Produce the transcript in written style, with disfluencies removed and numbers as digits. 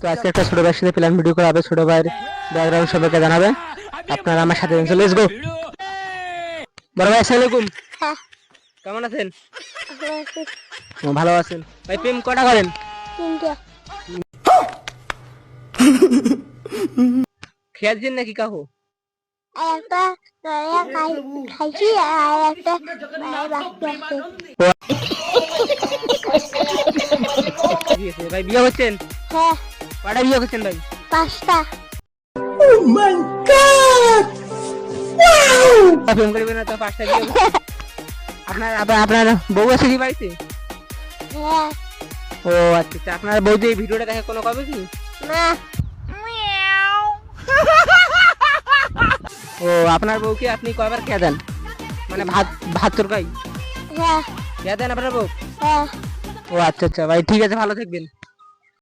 তো আজকে একটা ছোট ভাইয়ের সাথে প্ল্যান ভিডিও করা হবে। ছোট ভাইয়ের ব্যাকগ্রাউন্ড সবাইকে জানাবে, আপনারা আমার সাথে দিন। Let's go. বড় ভাই আসসালামু আলাইকুম। হ্যাঁ, কেমন আছেন? ভালো আছি। ভালো আছেন ভাই। প্রেম কটা করেন? তিনটা। খেয়ালছেন নাকি কাহু? আর একটা খাইছি আর একটা বাকি আছে। জি আছে ভাই। বিয়ে হচ্ছেন? হ্যাঁ, কটা বিয়ে করছেন ভাই? 5টা। প্রেম করবেন না তো 5টা বিয়ে করছেন? আপনার বউ আছে কি বাড়িতে? হ্যাঁ, ও আচ্ছা আচ্ছা। আপনার বউ যে এই ভিডিওটা দেখে কোনো কবে কি? না। ও আপনার বউকে আপনি কয়বার খেয়ে দেন? মানে ভাত ভাত তরকারি হ্যাঁ, খেয়ে দেন আপনার বউ? হ্যাঁ। ও আচ্ছা আচ্ছা ভাই, ঠিক আছে, ভালো থাকবেন।